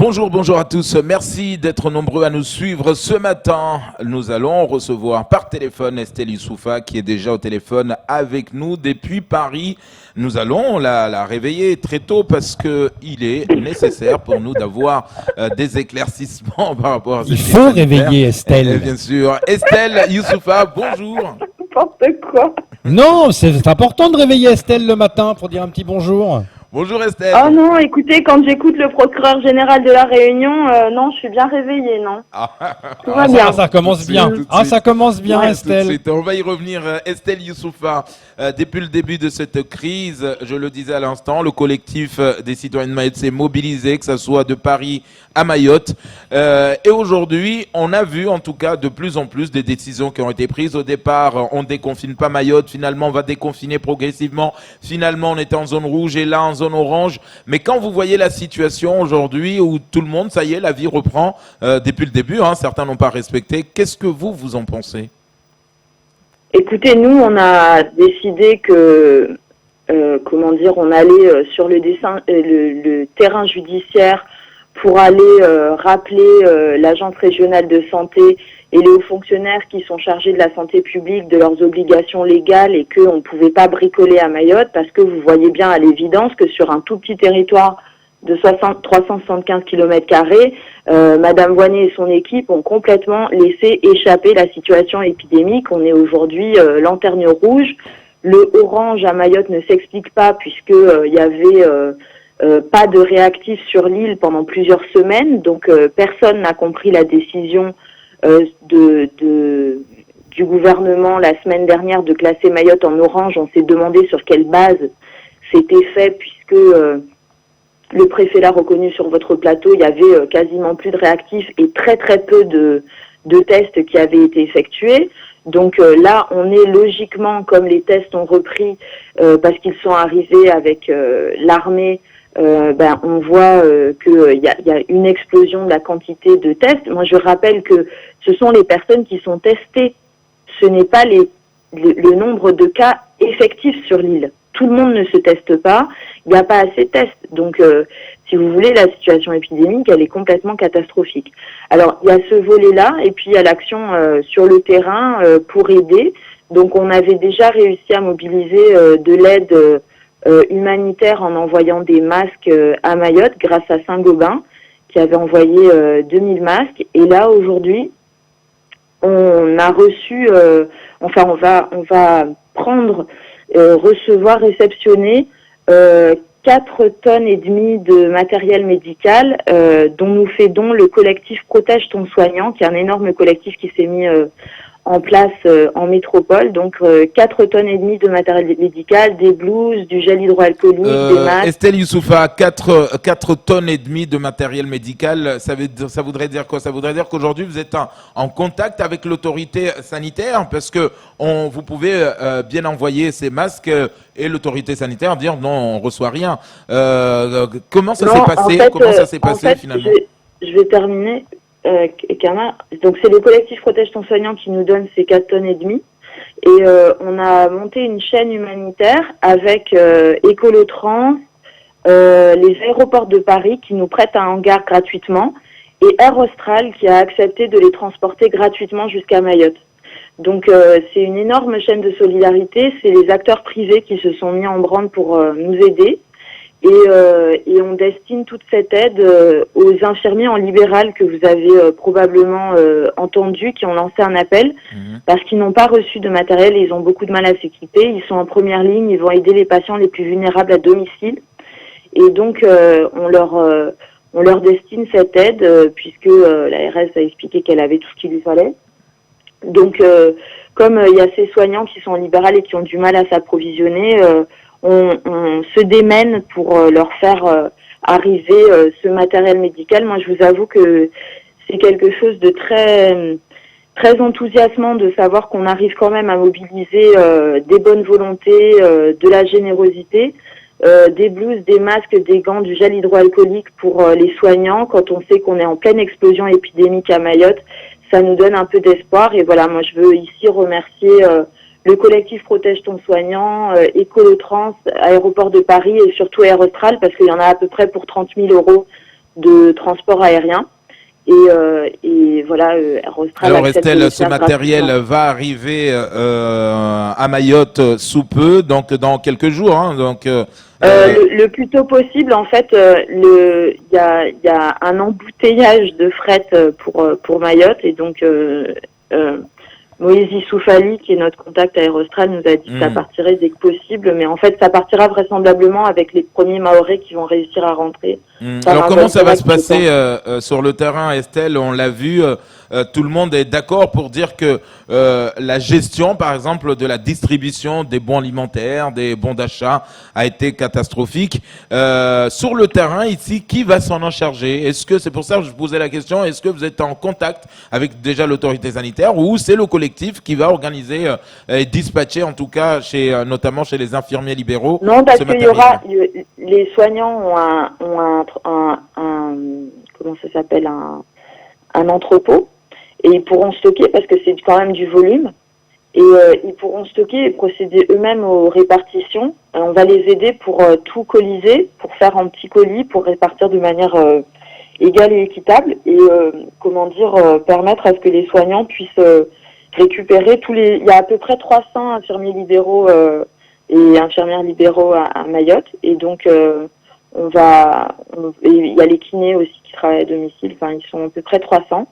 Bonjour à tous. Merci d'être nombreux à nous suivre ce matin. Nous allons recevoir par téléphone Estelle Youssoufa qui est déjà au téléphone avec nous depuis Paris. Nous allons la réveiller très tôt parce que il est nécessaire pour nous d'avoir des éclaircissements par rapport à cette Il faut réveiller Estelle. Bien sûr. Estelle Youssoufa, bonjour. N'importe quoi. Non, c'est important de réveiller Estelle le matin pour dire un petit bonjour. Bonjour Estelle. Oh non, écoutez, quand j'écoute le procureur général de la Réunion, non, je suis bien réveillée, non. Tout va bien. Ça commence bien. Ça commence bien, Estelle. Tout de suite. On va y revenir. Estelle Youssoufa, depuis le début de cette crise, je le disais à l'instant, le collectif des citoyens de Mayotte s'est mobilisé, que ce soit de Paris à Mayotte. Et aujourd'hui, on a vu en tout cas de plus en plus des décisions qui ont été prises. Au départ, on ne déconfine pas Mayotte. Finalement, on va déconfiner progressivement. Finalement, on était en zone rouge et là, en zone orange. Mais quand vous voyez la situation aujourd'hui où tout le monde, ça y est, la vie reprend depuis le début, certains n'ont pas respecté, qu'est-ce que vous en pensez? Écoutez, nous, on a décidé que, on allait sur le terrain judiciaire pour aller rappeler l'agence régionale de santé et les hauts fonctionnaires qui sont chargés de la santé publique de leurs obligations légales et qu'on ne pouvait pas bricoler à Mayotte parce que vous voyez bien à l'évidence que sur un tout petit territoire de 375 km², Madame Voynet et son équipe ont complètement laissé échapper la situation épidémique. On est aujourd'hui lanterne rouge. Le orange à Mayotte ne s'explique pas puisque il y avait pas de réactifs sur l'île pendant plusieurs semaines. Donc personne n'a compris la décision du gouvernement la semaine dernière de classer Mayotte en orange. On s'est demandé sur quelle base c'était fait puisque le préfet l'a reconnu sur votre plateau, il y avait quasiment plus de réactifs et très peu de tests qui avaient été effectués. Donc là, on est logiquement, comme les tests ont repris parce qu'ils sont arrivés avec l'armée, on voit qu'il y a une explosion de la quantité de tests. Moi, je rappelle que ce sont les personnes qui sont testées. Ce n'est pas le nombre de cas effectifs sur l'île. Tout le monde ne se teste pas. Il n'y a pas assez de tests. Donc, si vous voulez, la situation épidémique, elle est complètement catastrophique. Alors, il y a ce volet-là, et puis il y a l'action sur le terrain pour aider. Donc, on avait déjà réussi à mobiliser de l'aide humanitaire en envoyant des masques à Mayotte grâce à Saint-Gobain qui avait envoyé 2000 masques. Et là, aujourd'hui, on a reçu, on va prendre, recevoir, réceptionner 4 tonnes et demie de matériel médical dont nous fait don le collectif Protège ton soignant, qui est un énorme collectif qui s'est mis en place en métropole. Donc 4 tonnes et demie de matériel médical, des blouses, du gel hydroalcoolique, des masques. Estelle Youssoufa, 4 tonnes et demie de matériel médical, ça voudrait dire quoi? Ça voudrait dire qu'aujourd'hui vous êtes en contact avec l'autorité sanitaire parce que vous pouvez bien envoyer ces masques et l'autorité sanitaire dire non, on reçoit rien. Comment ça s'est passé? Comment ça s'est passé finalement? Je vais terminer. Donc c'est le collectif Protège ton soignant qui nous donne ces 4 tonnes et demie et on a monté une chaîne humanitaire avec Écolotrans, les aéroports de Paris qui nous prêtent un hangar gratuitement et Air Austral qui a accepté de les transporter gratuitement jusqu'à Mayotte. Donc c'est une énorme chaîne de solidarité, c'est les acteurs privés qui se sont mis en branle pour nous aider. Et on destine toute cette aide aux infirmiers en libéral que vous avez probablement entendu, qui ont lancé un appel parce qu'ils n'ont pas reçu de matériel et ils ont beaucoup de mal à s'équiper. Ils sont en première ligne, ils vont aider les patients les plus vulnérables à domicile. Et donc on leur destine cette aide puisque l'ARS a expliqué qu'elle avait tout ce qu'il lui fallait. Donc comme il y a ces soignants qui sont en libéral et qui ont du mal à s'approvisionner, on se démène pour leur faire arriver ce matériel médical. Moi, je vous avoue que c'est quelque chose de très enthousiasmant de savoir qu'on arrive quand même à mobiliser des bonnes volontés, de la générosité, des blouses, des masques, des gants, du gel hydroalcoolique pour les soignants. Quand on sait qu'on est en pleine explosion épidémique à Mayotte, ça nous donne un peu d'espoir. Et voilà, moi, je veux ici remercier le collectif Protège ton soignant, Écolotrans, Aéroport de Paris et surtout Air Austral parce qu'il y en a à peu près pour 30 000 € de transport aérien. Et voilà, Aerostral. Alors Estelle, ce matériel va arriver à Mayotte sous peu, donc dans quelques jours. Hein, donc, le plus tôt possible, en fait, il y a un embouteillage de fret pour Mayotte, et donc Moïse Issoufali, qui est notre contact à Aerostral, nous a dit que ça partirait dès que possible, mais en fait, ça partira vraisemblablement avec les premiers Mahorais qui vont réussir à rentrer. Alors comment ça va se passer sur le terrain, Estelle? On l'a vu, tout le monde est d'accord pour dire que la gestion, par exemple, de la distribution des bons alimentaires, des bons d'achat, a été catastrophique. Sur le terrain, ici, qui va s'en charger? Est-ce que, c'est pour ça que je posais la question, est-ce que vous êtes en contact avec déjà l'autorité sanitaire, ou c'est le collectif qui va organiser et dispatcher, en tout cas, notamment chez les infirmiers libéraux? Non, parce qu'il y aura, les soignants ont un comment ça s'appelle, un entrepôt, et ils pourront stocker, parce que c'est quand même du volume, et ils pourront stocker et procéder eux-mêmes aux répartitions. On va les aider pour tout coliser, pour faire un petit colis, pour répartir de manière égale et équitable, et permettre à ce que les soignants puissent récupérer il y a à peu près 300 infirmiers libéraux et infirmières libéraux à Mayotte, et donc il y a les kinés aussi qui travaillent à domicile, enfin ils sont à peu près 300,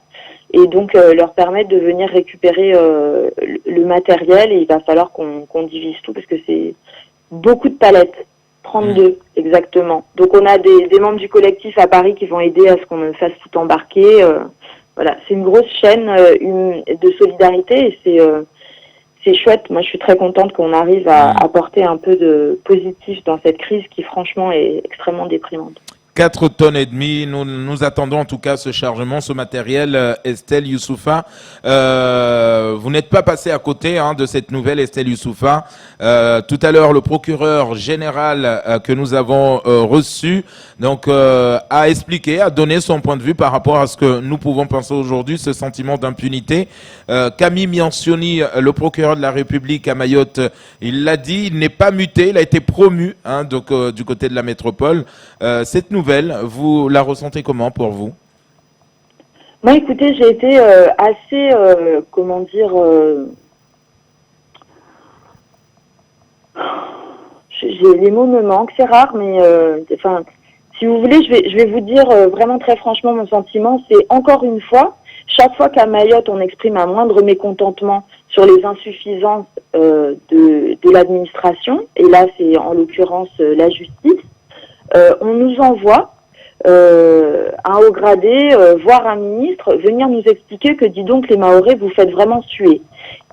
et donc leur permettre de venir récupérer le matériel, et il va falloir qu'on divise tout, parce que c'est beaucoup de palettes, 32 exactement. Donc on a des membres du collectif à Paris qui vont aider à ce qu'on fasse tout embarquer. Voilà, c'est une grosse chaîne de solidarité, et c'est chouette. Moi, je suis très contente qu'on arrive à apporter un peu de positif dans cette crise qui, franchement, est extrêmement déprimante. 4 tonnes et demie, nous attendons en tout cas ce chargement, ce matériel. Estelle Youssoufa, vous n'êtes pas passé à côté de cette nouvelle, Estelle Youssoufa. Tout à l'heure, le procureur général que nous avons reçu a expliqué, a donné son point de vue par rapport à ce que nous pouvons penser aujourd'hui, ce sentiment d'impunité. Camille Miancioni, le procureur de la République à Mayotte, il l'a dit, il n'est pas muté, il a été promu du côté de la métropole. Cette nouvelle, vous la ressentez comment pour vous? Moi, écoutez, j'ai été assez, les mots me manquent, c'est rare, mais si vous voulez, je vais vous dire vraiment très franchement mon sentiment. C'est encore une fois, chaque fois qu'à Mayotte on exprime un moindre mécontentement sur les insuffisances de l'administration, et là c'est en l'occurrence la justice, on nous envoie un haut gradé, voire un ministre, venir nous expliquer que, dis donc, les Mahorais, vous faites vraiment suer.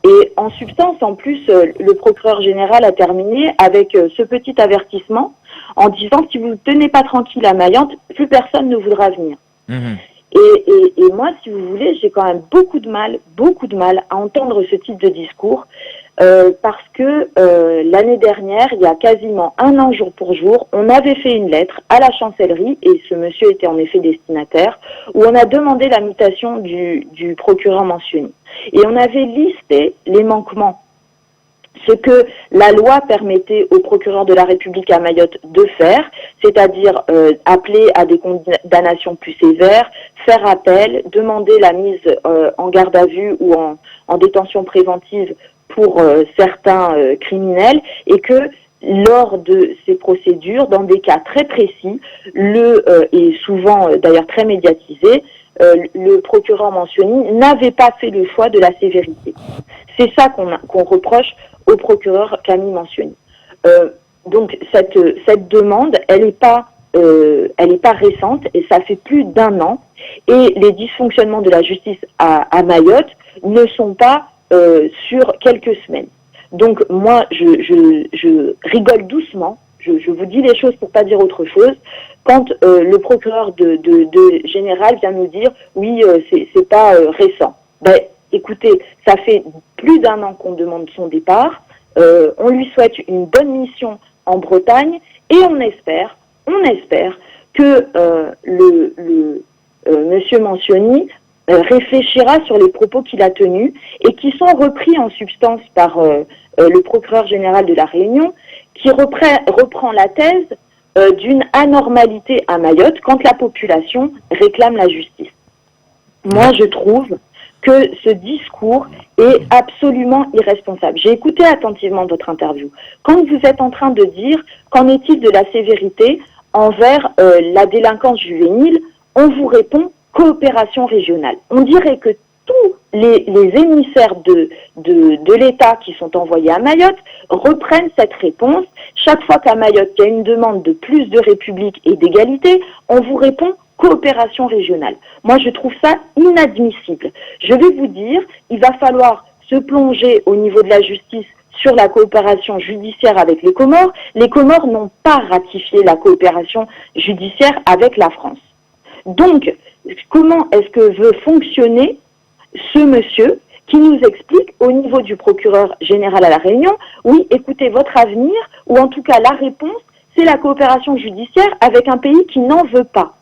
Et en substance, en plus, le procureur général a terminé avec ce petit avertissement en disant, si vous ne tenez pas tranquille à Mayotte, plus personne ne voudra venir. Et moi, si vous voulez, j'ai quand même beaucoup de mal à entendre ce type de discours, parce que l'année dernière, il y a quasiment 1 an jour pour jour, on avait fait une lettre à la chancellerie, et ce monsieur était en effet destinataire, où on a demandé la mutation du procureur mentionné. Et on avait listé les manquements, ce que la loi permettait au procureur de la République à Mayotte de faire, c'est-à-dire appeler à des condamnations plus sévères, faire appel, demander la mise en garde à vue ou en détention préventive pour certains criminels, et que lors de ces procédures, dans des cas très précis, et souvent d'ailleurs très médiatisés, le procureur mentionné n'avait pas fait le choix de la sévérité. C'est ça qu'on reproche au procureur Camille Mentionné. Donc cette demande, elle n'est pas récente, et ça fait plus d'1 an, et les dysfonctionnements de la justice à Mayotte ne sont pas sur quelques semaines. Donc moi, je rigole doucement, je vous dis les choses pour pas dire autre chose, quand le procureur de général vient nous dire oui, c'est pas récent. Ben écoutez, ça fait plus d'1 an qu'on demande son départ. On lui souhaite une bonne mission en Bretagne, et on espère que monsieur Mentionny réfléchira sur les propos qu'il a tenus, et qui sont repris en substance par le procureur général de la Réunion, qui reprend la thèse d'une anormalité à Mayotte quand la population réclame la justice. Moi, je trouve que ce discours est absolument irresponsable. J'ai écouté attentivement votre interview. Quand vous êtes en train de dire qu'en est-il de la sévérité envers la délinquance juvénile, on vous répond coopération régionale. On dirait que tous les émissaires de l'État qui sont envoyés à Mayotte reprennent cette réponse. Chaque fois qu'à Mayotte, il y a une demande de plus de république et d'égalité, on vous répond coopération régionale. Moi, je trouve ça inadmissible. Je vais vous dire, il va falloir se plonger au niveau de la justice sur la coopération judiciaire avec les Comores. Les Comores n'ont pas ratifié la coopération judiciaire avec la France. Donc, comment est-ce que veut fonctionner ce monsieur qui nous explique au niveau du procureur général à La Réunion, oui, écoutez, votre avenir, ou en tout cas la réponse, c'est la coopération judiciaire avec un pays qui n'en veut pas.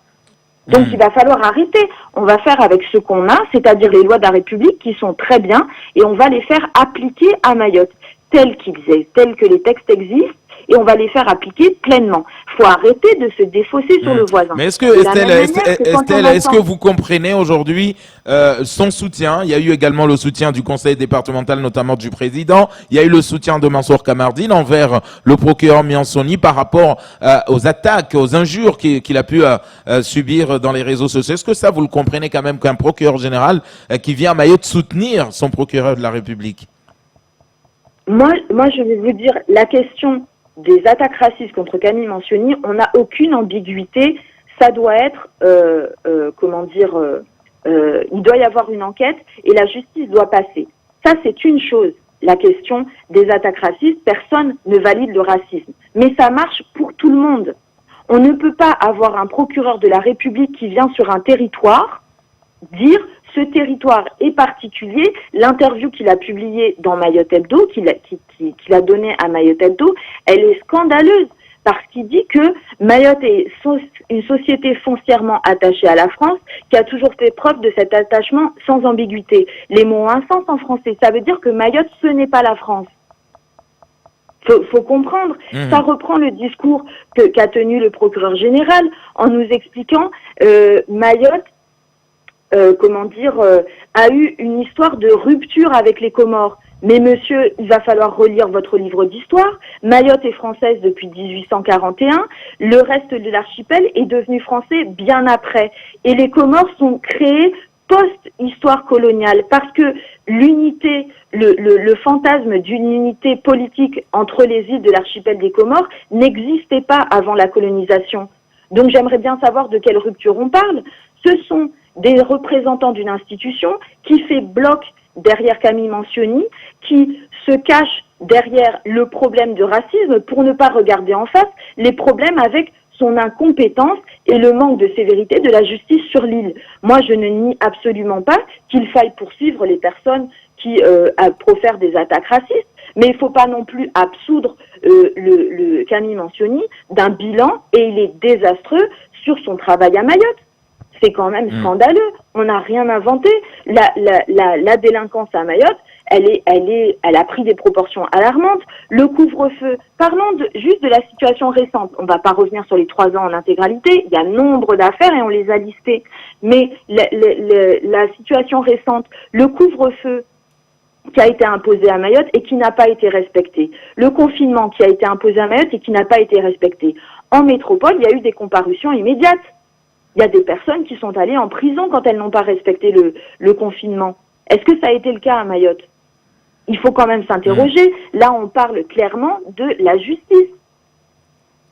Donc il va falloir arrêter. On va faire avec ce qu'on a, c'est-à-dire les lois de la République qui sont très bien, et on va les faire appliquer à Mayotte, telles que les textes existent, et on va les faire appliquer pleinement. Il faut arrêter de se défausser sur le voisin. Mais est-ce que, Estelle, est-ce que vous comprenez aujourd'hui son soutien? Il y a eu également le soutien du conseil départemental, notamment du président. Il y a eu le soutien de Mansour Kamardine envers le procureur Miansoni par rapport aux attaques, aux injures qu'il a pu subir dans les réseaux sociaux. Est-ce que ça, vous le comprenez quand même qu'un procureur général qui vient à Mayotte soutenir son procureur de la République? Moi, je vais vous dire, la question des attaques racistes contre Camille Miansoni, on n'a aucune ambiguïté. Ça doit être, il doit y avoir une enquête et la justice doit passer. Ça, c'est une chose. La question des attaques racistes, personne ne valide le racisme. Mais ça marche pour tout le monde. On ne peut pas avoir un procureur de la République qui vient sur un territoire dire ce territoire est particulier. L'interview qu'il a publiée dans Mayotte Hebdo, qu'il a donnée à Mayotte Hebdo, elle est scandaleuse parce qu'il dit que Mayotte est une société foncièrement attachée à la France qui a toujours fait preuve de cet attachement sans ambiguïté. Les mots ont un sens en français. Ça veut dire que Mayotte, ce n'est pas la France. Faut comprendre. Ça reprend le discours qu'a tenu le procureur général en nous expliquant Mayotte a eu une histoire de rupture avec les Comores. Mais monsieur, il va falloir relire votre livre d'histoire. Mayotte est française depuis 1841. Le reste de l'archipel est devenu français bien après. Et les Comores sont créés post-histoire coloniale parce que l'unité, le fantasme d'une unité politique entre les îles de l'archipel des Comores n'existait pas avant la colonisation. Donc j'aimerais bien savoir de quelle rupture on parle. Ce sont des représentants d'une institution qui fait bloc derrière Camille Miansoni, qui se cache derrière le problème de racisme pour ne pas regarder en face les problèmes avec son incompétence et le manque de sévérité de la justice sur l'île. Moi, je ne nie absolument pas qu'il faille poursuivre les personnes qui profèrent des attaques racistes, mais il ne faut pas non plus absoudre le Camille Miansoni d'un bilan, et il est désastreux sur son travail à Mayotte. C'est quand même scandaleux. On n'a rien inventé. La délinquance à Mayotte, elle a pris des proportions alarmantes. Le couvre-feu, parlons juste de la situation récente. On ne va pas revenir sur les 3 ans en intégralité. Il y a nombre d'affaires et on les a listées. Mais la situation récente, le couvre-feu qui a été imposé à Mayotte et qui n'a pas été respecté. Le confinement qui a été imposé à Mayotte et qui n'a pas été respecté. En métropole, il y a eu des comparutions immédiates. Il y a des personnes qui sont allées en prison quand elles n'ont pas respecté le confinement. Est-ce que ça a été le cas à Mayotte? Il faut quand même s'interroger. Là, on parle clairement de la justice.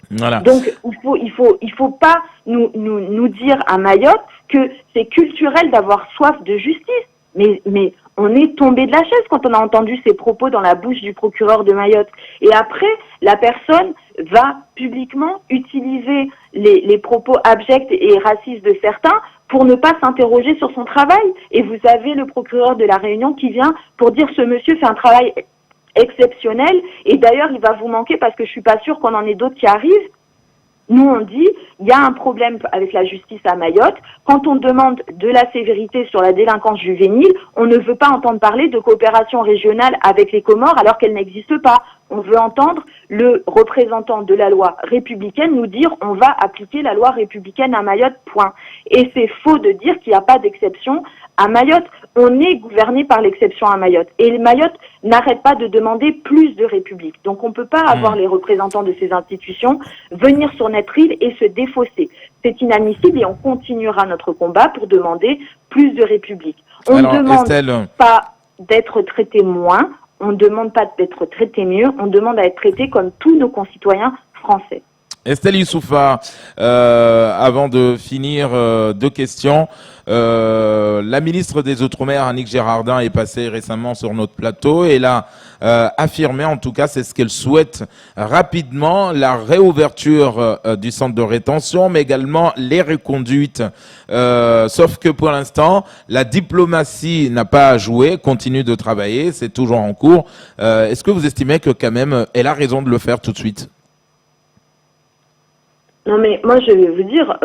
Voilà. Donc, il faut pas nous dire à Mayotte que c'est culturel d'avoir soif de justice. Mais on est tombé de la chaise quand on a entendu ces propos dans la bouche du procureur de Mayotte. Et après, la personne va publiquement utiliser les propos abjects et racistes de certains pour ne pas s'interroger sur son travail. Et vous avez le procureur de la Réunion qui vient pour dire ce monsieur fait un travail exceptionnel et d'ailleurs il va vous manquer parce que je suis pas sûre qu'on en ait d'autres qui arrivent. Nous, on dit, il y a un problème avec la justice à Mayotte. Quand on demande de la sévérité sur la délinquance juvénile, on ne veut pas entendre parler de coopération régionale avec les Comores alors qu'elle n'existe pas. On veut entendre le représentant de la loi républicaine nous dire on va appliquer la loi républicaine à Mayotte, point. Et c'est faux de dire qu'il n'y a pas d'exception à Mayotte. On est gouverné par l'exception à Mayotte. Et Mayotte n'arrête pas de demander plus de République. Donc on ne peut pas avoir les représentants de ces institutions venir sur notre île et se défausser. C'est inadmissible et on continuera notre combat pour demander plus de République. On ne demande pas d'être traité moins, on ne demande pas d'être traité mieux, on demande à être traité comme tous nos concitoyens français. Estelle Youssoufa, avant de finir, deux questions. La ministre des Outre-mer, Annick Girardin, est passée récemment sur notre plateau et elle a affirmé, en tout cas, c'est ce qu'elle souhaite rapidement, la réouverture du centre de rétention, mais également les reconduites. Sauf que pour l'instant, la diplomatie n'a pas joué, continue de travailler, c'est toujours en cours. Est-ce que vous estimez que quand même, elle a raison de le faire tout de suite ? Non mais moi je vais vous dire,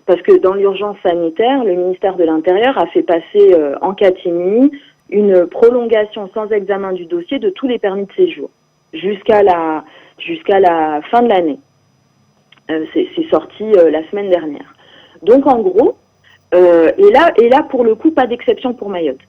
parce que dans l'urgence sanitaire, le ministère de l'Intérieur a fait passer en catimini une prolongation sans examen du dossier de tous les permis de séjour jusqu'à la fin de l'année. C'est sorti la semaine dernière. Donc en gros, et là pour le coup pas d'exception pour Mayotte.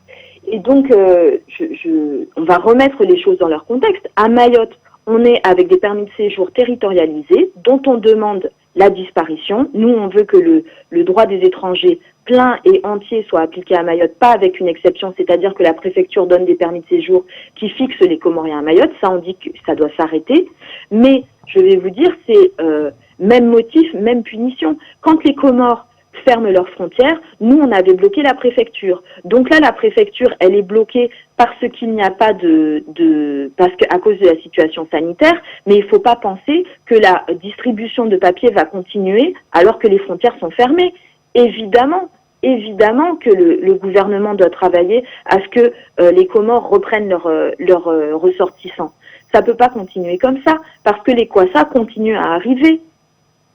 Et donc on va remettre les choses dans leur contexte. À Mayotte, on est avec des permis de séjour territorialisés dont on demande la disparition. Nous, on veut que le droit des étrangers plein et entier soit appliqué à Mayotte, pas avec une exception, c'est-à-dire que la préfecture donne des permis de séjour qui fixent les Comoriens à Mayotte. Ça, on dit que ça doit s'arrêter. Mais, je vais vous dire, c'est même motif, même punition. Quand les Comores ferment leurs frontières, nous, on avait bloqué la préfecture. Donc là, la préfecture, elle est bloquée parce qu'il n'y a pas à cause de la situation sanitaire, mais il ne faut pas penser que la distribution de papier va continuer alors que les frontières sont fermées. Évidemment que le gouvernement doit travailler à ce que les Comores reprennent leurs ressortissants. Ça peut pas continuer comme ça, parce que les Kwassa continuent à arriver.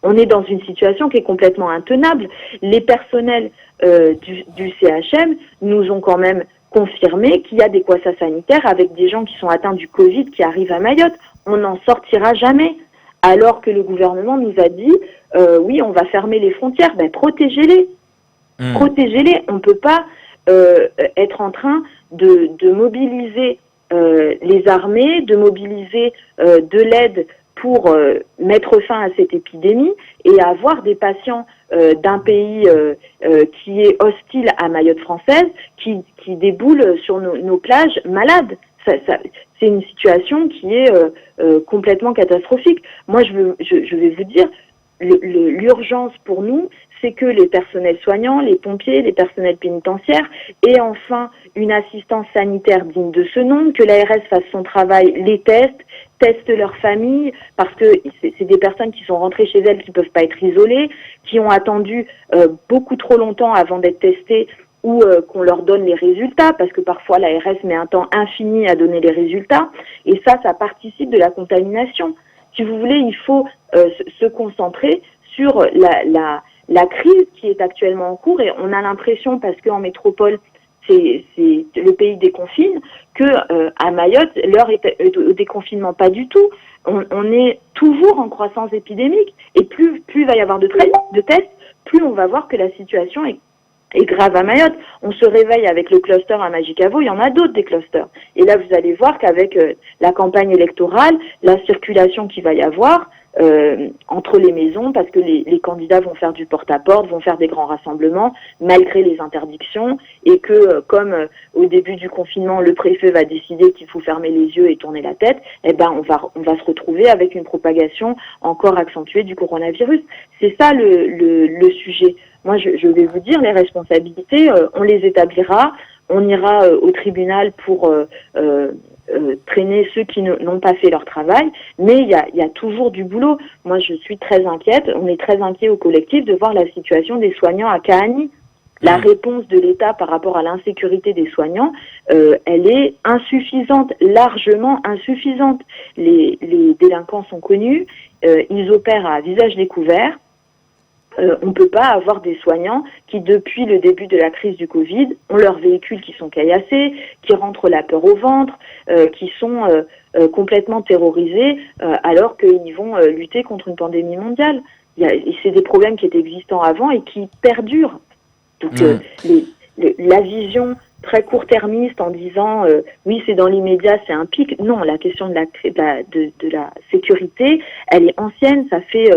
On est dans une situation qui est complètement intenable. Les personnels du CHM nous ont quand même confirmé qu'il y a des Kwassa sanitaires avec des gens qui sont atteints du Covid qui arrivent à Mayotte. On n'en sortira jamais. Alors que le gouvernement nous a dit, oui, on va fermer les frontières. Ben, protégez-les. Protégez-les. On ne peut pas être en train de mobiliser les armées, de mobiliser de l'aide pour mettre fin à cette épidémie et avoir des patients d'un pays qui est hostile à Mayotte française qui déboulent sur nos plages malades. C'est une situation qui est complètement catastrophique. Moi, je vais vous dire, l'urgence pour nous, c'est que les personnels soignants, les pompiers, les personnels pénitentiaires aient enfin une assistance sanitaire digne de ce nom, que l'ARS fasse son travail, les teste leurs familles, parce que c'est des personnes qui sont rentrées chez elles qui peuvent pas être isolées, qui ont attendu beaucoup trop longtemps avant d'être testées ou qu'on leur donne les résultats, parce que parfois l'ARS met un temps infini à donner les résultats, et ça participe de la contamination. Si vous voulez, il faut se concentrer sur la crise qui est actuellement en cours, et on a l'impression, parce qu'en métropole, c'est le pays déconfine, que à Mayotte, l'heure est au déconfinement. Pas du tout. On est toujours en croissance épidémique, et plus il va y avoir de tests, plus on va voir que la situation est grave à Mayotte. On se réveille avec le cluster à Magicavo, il y en a d'autres des clusters. Et là, vous allez voir qu'avec la campagne électorale, la circulation qu'il va y avoir entre les maisons, parce que les candidats vont faire du porte-à-porte, vont faire des grands rassemblements, malgré les interdictions, et que comme au début du confinement, le préfet va décider qu'il faut fermer les yeux et tourner la tête, eh ben on va se retrouver avec une propagation encore accentuée du coronavirus. C'est ça le sujet. Moi, je vais vous dire, les responsabilités, on les établira, on ira au tribunal pour traîner ceux qui n'ont pas fait leur travail, mais il y a toujours du boulot. Moi, je suis très inquiète, on est très inquiet au collectif de voir la situation des soignants à Kahani. La réponse de l'État par rapport à l'insécurité des soignants, elle est insuffisante, largement insuffisante. Les délinquants sont connus, ils opèrent à visage découvert. On ne peut pas avoir des soignants qui, depuis le début de la crise du Covid, ont leurs véhicules qui sont caillassés, qui rentrent la peur au ventre, qui sont complètement terrorisés, alors qu'ils vont lutter contre une pandémie mondiale. C'est des problèmes qui étaient existants avant et qui perdurent. Donc la vision très court-termiste en disant oui, c'est dans l'immédiat, c'est un pic. Non, la question de la sécurité, elle est ancienne. Ça fait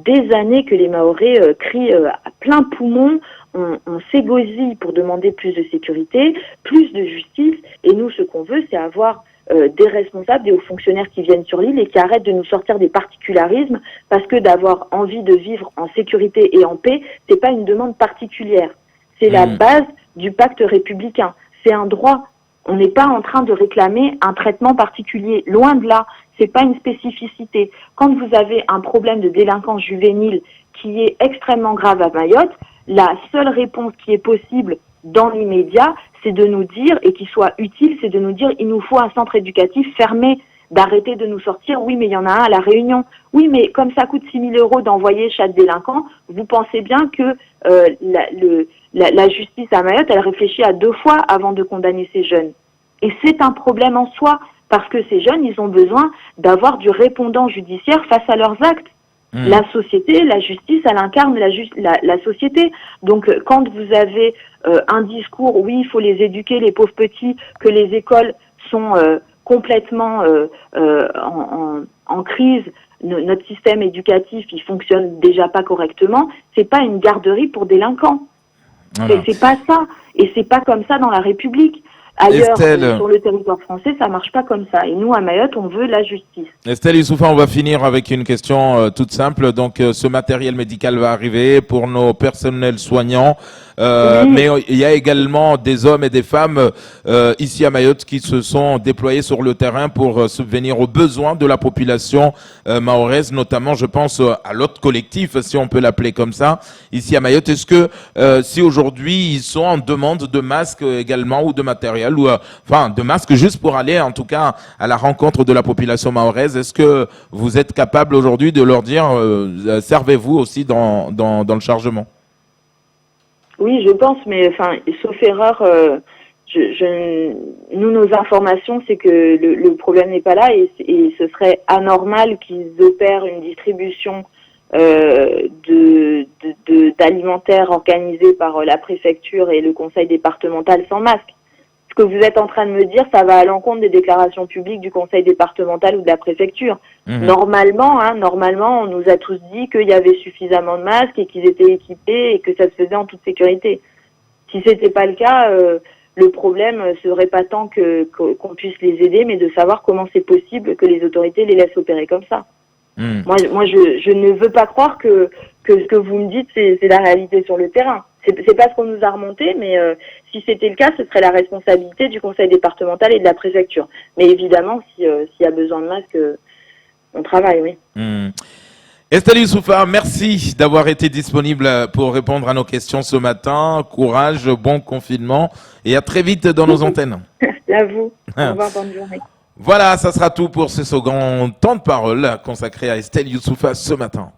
des années que les Mahorais crient à plein poumon. On s'égosille pour demander plus de sécurité, plus de justice. Et nous, ce qu'on veut, c'est avoir des responsables, des hauts fonctionnaires qui viennent sur l'île et qui arrêtent de nous sortir des particularismes, parce que d'avoir envie de vivre en sécurité et en paix, c'est pas une demande particulière. C'est la base du pacte républicain. C'est un droit. On n'est pas en train de réclamer un traitement particulier. Loin de là. C'est pas une spécificité. Quand vous avez un problème de délinquance juvénile qui est extrêmement grave à Mayotte, la seule réponse qui est possible dans l'immédiat, c'est de nous dire, et qui soit utile, c'est de nous dire, il nous faut un centre éducatif fermé, d'arrêter de nous sortir. Oui, mais il y en a un à La Réunion. Oui, mais comme ça coûte 6 000 € d'envoyer chaque délinquant, vous pensez bien que la justice à Mayotte, elle réfléchit à 2 fois avant de condamner ces jeunes. Et c'est un problème en soi, parce que ces jeunes, ils ont besoin d'avoir du répondant judiciaire face à leurs actes. La société, la justice, elle incarne la société. Donc, quand vous avez un discours, oui, il faut les éduquer, les pauvres petits, que les écoles sont complètement en crise, notre système éducatif, il fonctionne déjà pas correctement, c'est pas une garderie pour délinquants. C'est pas ça. Et c'est pas comme ça dans la République. Ailleurs, sur le territoire français, ça marche pas comme ça. Et nous, à Mayotte, on veut la justice. Estelle Youssoufa, on va finir avec une question toute simple. Donc, ce matériel médical va arriver pour nos personnels soignants. Mais il y a également des hommes et des femmes ici à Mayotte qui se sont déployés sur le terrain pour subvenir aux besoins de la population mahoraise, notamment, je pense, à l'autre collectif, si on peut l'appeler comme ça, ici à Mayotte. Est-ce que si aujourd'hui ils sont en demande de masques également ou de matériel, ou enfin de masques juste pour aller en tout cas à la rencontre de la population mahoraise, est-ce que vous êtes capable aujourd'hui de leur dire servez-vous aussi dans le chargement? Oui, je pense, mais enfin, sauf erreur, nous, nos informations, c'est que le problème n'est pas là, et ce serait anormal qu'ils opèrent une distribution d'alimentaire organisée par la préfecture et le conseil départemental sans masque. Ce que vous êtes en train de me dire, ça va à l'encontre des déclarations publiques du conseil départemental ou de la préfecture. Normalement, on nous a tous dit qu'il y avait suffisamment de masques et qu'ils étaient équipés et que ça se faisait en toute sécurité. Si c'était pas le cas, le problème serait pas tant qu'on puisse les aider, mais de savoir comment c'est possible que les autorités les laissent opérer comme ça. Moi, je ne veux pas croire que ce que vous me dites, c'est la réalité sur le terrain. C'est pas ce qu'on nous a remonté, mais si c'était le cas, ce serait la responsabilité du conseil départemental et de la préfecture. Mais évidemment, s'il y a besoin de masques, on travaille, oui. Estelle Youssoufa, merci d'avoir été disponible pour répondre à nos questions ce matin. Courage, bon confinement et à très vite dans nos antennes. À vous. Au revoir, bonne journée. Voilà, ça sera tout pour ce second temps de parole consacré à Estelle Youssoufa ce matin.